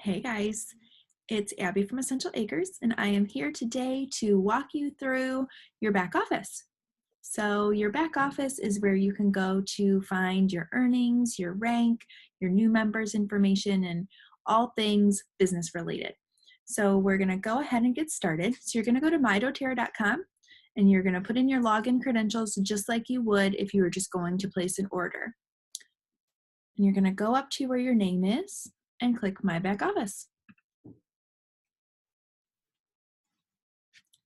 Hey guys, it's Abby from Essential Acres, and I am here today to walk you through your back office. So your back office is where you can go to find your earnings, your rank, your new members information, and all things business related. So we're gonna go ahead and get started. So you're gonna go to dōTERRA.com and you're gonna put in your login credentials just like you would if you were just going to place an order. And you're gonna go up to where your name is and click My Back Office.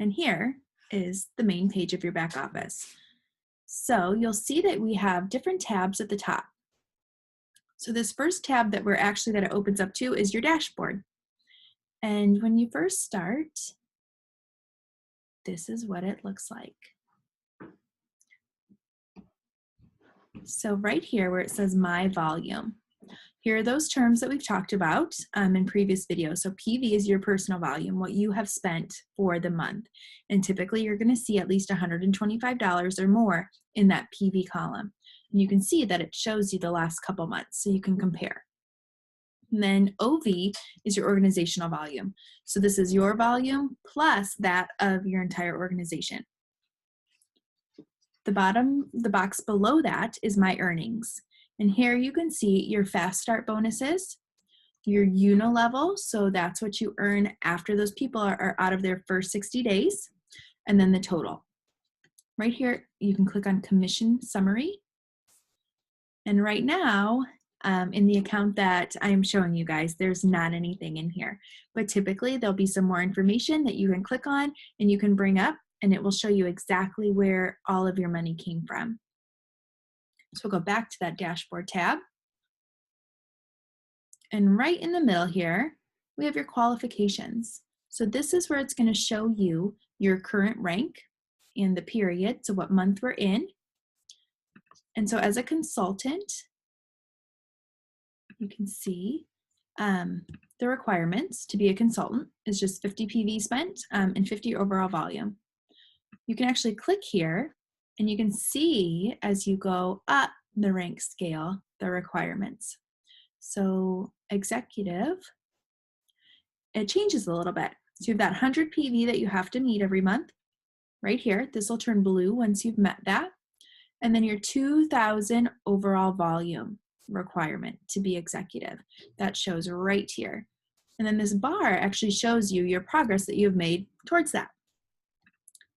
And here is the main page of your back office. So you'll see that we have different tabs at the top. So this first tab that it opens up to is your dashboard. And when you first start, this is what it looks like. So right here where it says My Volume, here are those terms that we've talked about in previous videos. So PV is your personal volume, what you have spent for the month. And typically you're gonna see at least $125 or more in that PV column. And you can see that it shows you the last couple months, so you can compare. And then OV is your organizational volume. So this is your volume plus that of your entire organization. The box below that is My Earnings. And here you can see your fast start bonuses, your level, so that's what you earn after those people are out of their first 60 days, and then the total. Right here, you can click on Commission Summary. And right now, in the account that I'm showing you guys, there's not anything in here. But typically, there'll be some more information that you can click on and you can bring up, and it will show you exactly where all of your money came from. So we'll go back to that dashboard tab. And right in the middle here, we have your qualifications. So this is where it's going to show you your current rank and the period, so what month we're in. And so as a consultant, you can see the requirements to be a consultant is just 50 PV spent and 50 overall volume. You can actually click here and you can see as you go up the rank scale, the requirements. So executive, it changes a little bit. So you have that 100 PV that you have to meet every month. Right here, this will turn blue once you've met that. And then your 2,000 overall volume requirement to be executive. That shows right here. And then this bar actually shows you your progress that you've made towards that.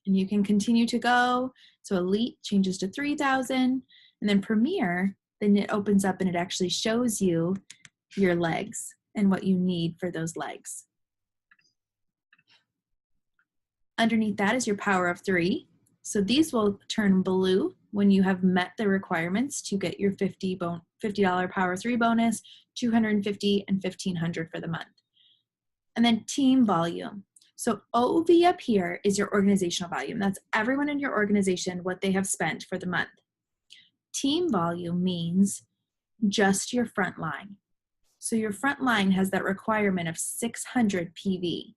And you can continue to go. So Elite changes to 3,000. And then Premier, then it opens up and it actually shows you your legs and what you need for those legs. Underneath that is your Power of 3. So these will turn blue when you have met the requirements to get your $50 Power of 3 bonus, $250 and $1,500 for the month. And then Team Volume. So OV up here is your organizational volume. That's everyone in your organization, what they have spent for the month. Team volume means just your front line. So your front line has that requirement of 600 PV.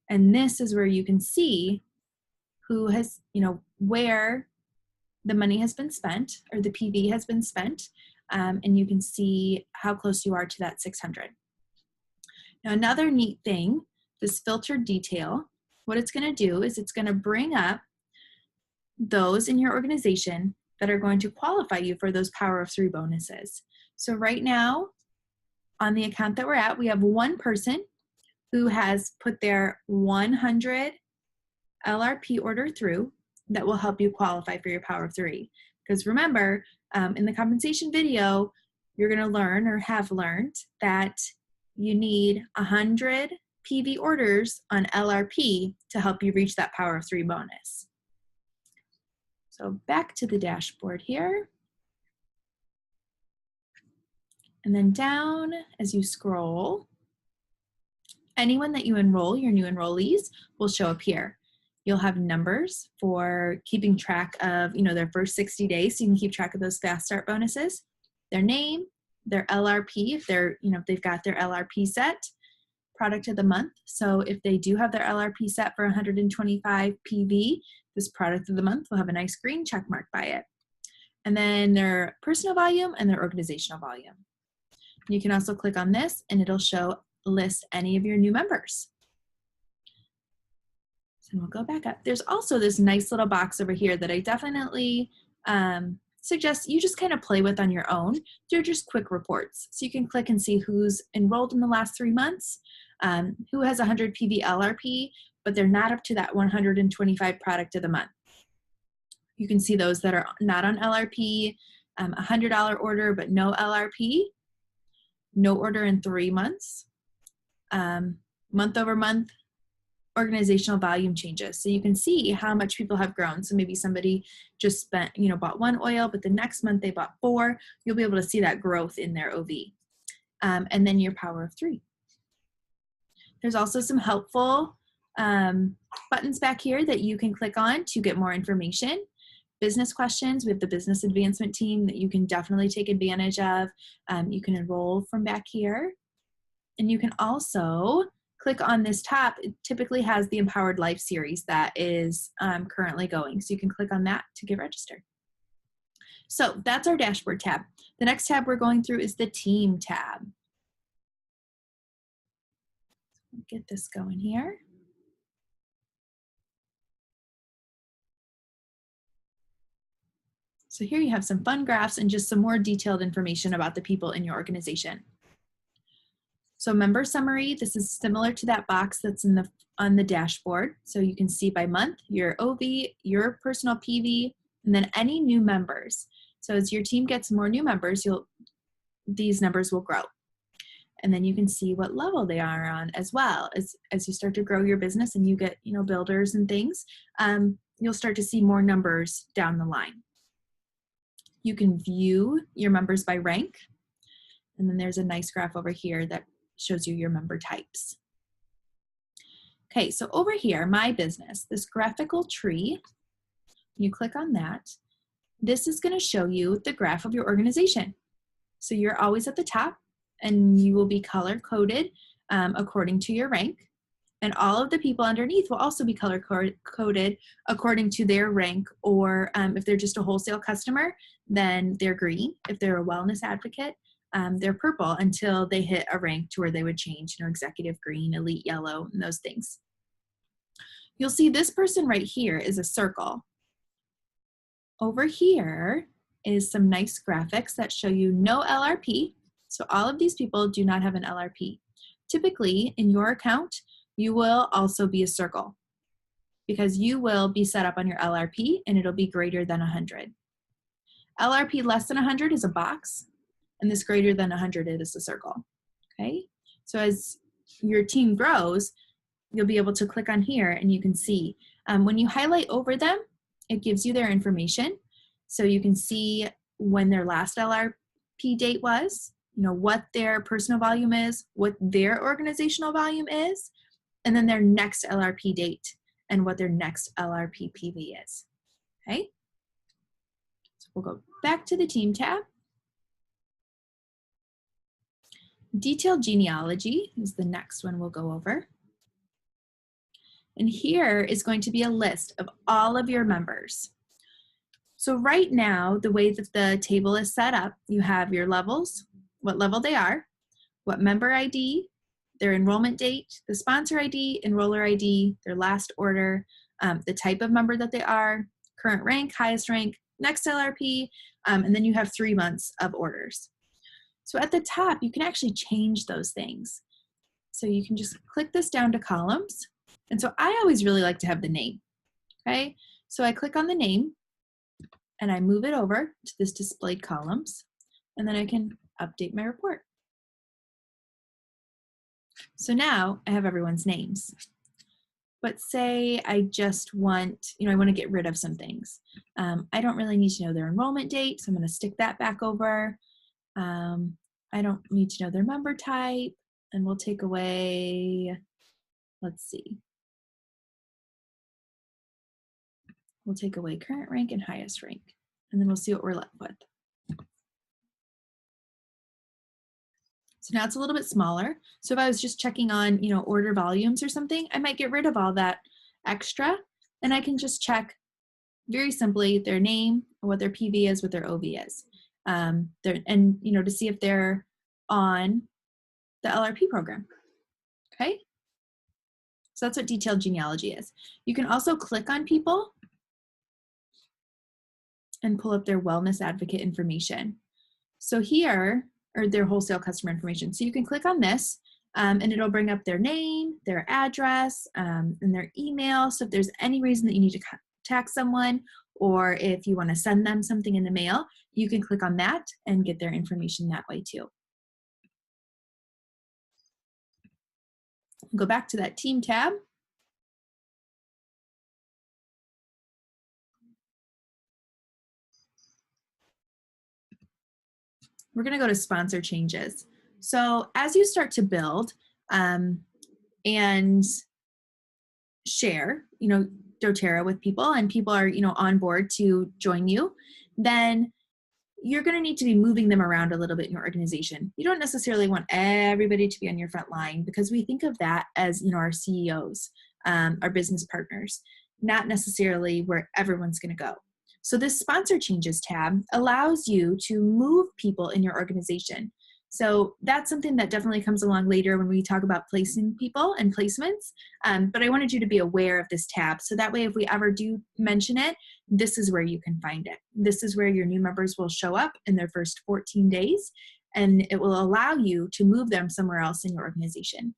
And this is where you can see who has, where the money has been spent or the PV has been spent. And you can see how close you are to that 600. Now, another neat thing, this filtered detail, what it's going to do is it's going to bring up those in your organization that are going to qualify you for those Power of 3 bonuses. So right now, on the account that we're at, we have one person who has put their 100 LRP order through that will help you qualify for your Power of 3. Because remember, in the compensation video, you're going to learn or have learned that you need 100 PV orders on LRP to help you reach that Power of 3 bonus. So back to the dashboard here. And then down as you scroll, anyone that you enroll, your new enrollees, will show up here. You'll have numbers for keeping track of, their first 60 days, so you can keep track of those fast start bonuses, their name, their LRP, if they've got their LRP set, product of the month. So if they do have their LRP set for 125 PV, this product of the month will have a nice green check mark by it. And then their personal volume and their organizational volume. You can also click on this and it'll show list any of your new members. So we'll go back up. There's also this nice little box over here that I definitely suggest you just kind of play with on your own. They're just quick reports. So you can click and see who's enrolled in the last 3 months, who has 100 PV LRP, but they're not up to that 125 product of the month. You can see those that are not on LRP, $100 order but no LRP, no order in 3 months, month over month, organizational volume changes. So you can see how much people have grown. So maybe somebody just spent, bought 1 oil, but the next month they bought 4. You'll be able to see that growth in their OV. And then your power of 3. There's also some helpful buttons back here that you can click on to get more information. Business questions, we have the business advancement team that you can definitely take advantage of. You can enroll from back here. And you can also click on this top. It typically has the Empowered Life series that is currently going. So you can click on that to get registered. So that's our dashboard tab. The next tab we're going through is the team tab. Get this going here. So here you have some fun graphs and just some more detailed information about the people in your organization. So member summary, this is similar to that box that's on the dashboard. So you can see by month, your OV, your personal PV, and then any new members. So as your team gets more new members, these numbers will grow. And then you can see what level they are on as well. As you start to grow your business and you get, builders and things, you'll start to see more numbers down the line. You can view your members by rank. And then there's a nice graph over here that shows you your member types. Okay, so over here, my business, this graphical tree, you click on that. This is going to show you the graph of your organization. So you're always at the top and you will be color coded according to your rank. And all of the people underneath will also be color coded according to their rank, or if they're just a wholesale customer, then they're green. If they're a wellness advocate, they're purple until they hit a rank to where they would change, executive green, elite yellow, and those things. You'll see this person right here is a circle. Over here is some nice graphics that show you no LRP. So all of these people do not have an LRP. Typically, in your account, you will also be a circle because you will be set up on your LRP and it'll be greater than 100. LRP less than 100 is a box, and this greater than 100 is a circle, okay? So as your team grows, you'll be able to click on here and you can see. When you highlight over them, it gives you their information. So you can see when their last LRP date was, what their personal volume is, what their organizational volume is, and then their next LRP date and what their next LRP PV is, okay? So we'll go back to the team tab. Detailed genealogy is the next one we'll go over. And here is going to be a list of all of your members. So right now, the way that the table is set up, you have your levels, what level they are, what member ID, their enrollment date, the sponsor ID, enroller ID, their last order, the type of member that they are, current rank, highest rank, next LRP, and then you have 3 months of orders. So at the top, you can actually change those things. So you can just click this down to columns. And so I always really like to have the name, okay? So I click on the name and I move it over to this displayed columns, and then I can update my report. So now I have everyone's names. But say I just want, I want to get rid of some things. I don't really need to know their enrollment date, so I'm going to stick that back over. I don't need to know their member type, and we'll take away, let's see. We'll take away current rank and highest rank, and then we'll see what we're left with. So now it's a little bit smaller. So if I was just checking on, order volumes or something, I might get rid of all that extra, and I can just check very simply their name, what their PV is, what their OV is, to see if they're on the LRP program. okay? So that's what detailed genealogy is. You can also click on people and pull up their wellness advocate information. So here, or their wholesale customer information. So you can click on this and it'll bring up their name, their address, and their email. So if there's any reason that you need to contact someone, or if you want to send them something in the mail, you can click on that and get their information that way too. Go back to that team tab. We're going to go to sponsor changes. So as you start to build and share, dōTERRA with people, and people are, on board to join you, then you're going to need to be moving them around a little bit in your organization. You don't necessarily want everybody to be on your front line, because we think of that as, our CEOs, our business partners, not necessarily where everyone's going to go. So this sponsor changes tab allows you to move people in your organization. So that's something that definitely comes along later when we talk about placing people and placements. But I wanted you to be aware of this tab. So that way, if we ever do mention it, this is where you can find it. This is where your new members will show up in their first 14 days, and it will allow you to move them somewhere else in your organization.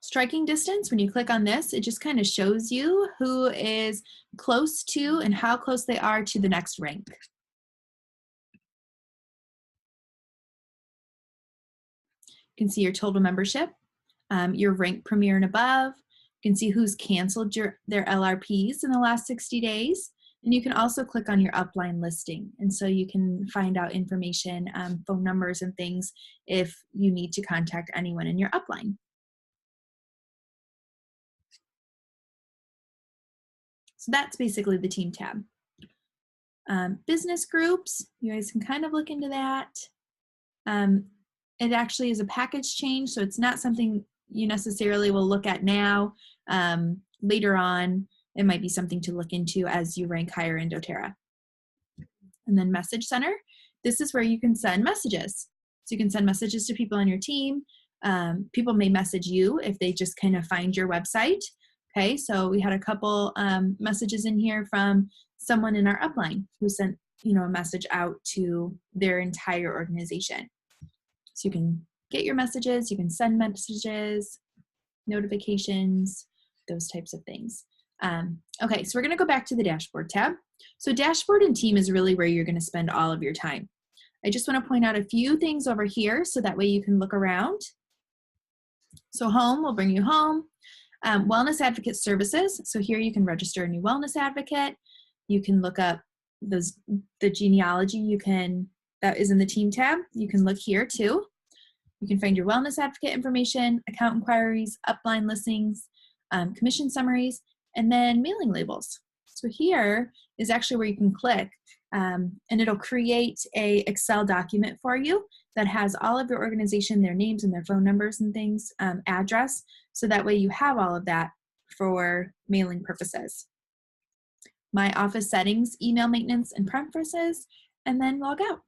Striking distance, when you click on this, it just kind of shows you who is close to and how close they are to the next rank. You can see your total membership, your rank premier and above. You can see who's canceled their LRPs in the last 60 days. And you can also click on your upline listing. And so you can find out information, phone numbers and things if you need to contact anyone in your upline. So that's basically the team tab. Business groups, you guys can kind of look into that. It actually is a package change, so it's not something you necessarily will look at now. Later on, it might be something to look into as you rank higher in dōTERRA. And then Message Center, this is where you can send messages. So you can send messages to people on your team. People may message you if they just kind of find your website. Okay, so we had a couple messages in here from someone in our upline who sent, a message out to their entire organization. So you can get your messages, you can send messages, notifications, those types of things. Okay, so we're going to go back to the dashboard tab. So dashboard and team is really where you're going to spend all of your time. I just want to point out a few things over here so that way you can look around. So home will bring you home. Wellness advocate services. So here you can register a new wellness advocate. You can look up the genealogy that is in the team tab. You can look here too. You can find your wellness advocate information, account inquiries, upline listings, commission summaries, and then mailing labels. So here is actually where you can click and it'll create a Excel document for you that has all of your organization, their names and their phone numbers and things, address. So that way you have all of that for mailing purposes. My office settings, email maintenance and preferences, and then log out.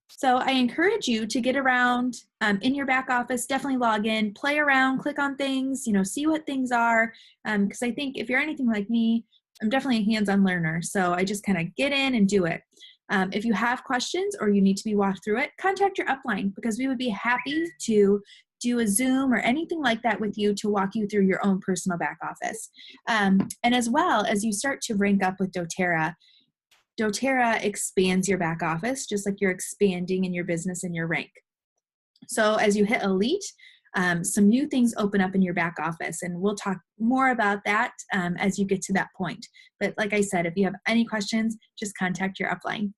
So I encourage you to get around in your back office, definitely log in, play around, click on things, see what things are. Because I think if you're anything like me, I'm definitely a hands-on learner. So I just kind of get in and do it. If you have questions or you need to be walked through it, contact your upline, because we would be happy to do a Zoom or anything like that with you to walk you through your own personal back office. And as well as you start to rank up with dōTERRA, dōTERRA expands your back office just like you're expanding in your business and your rank. So as you hit elite, some new things open up in your back office, and we'll talk more about that as you get to that point. But like I said, if you have any questions, just contact your upline.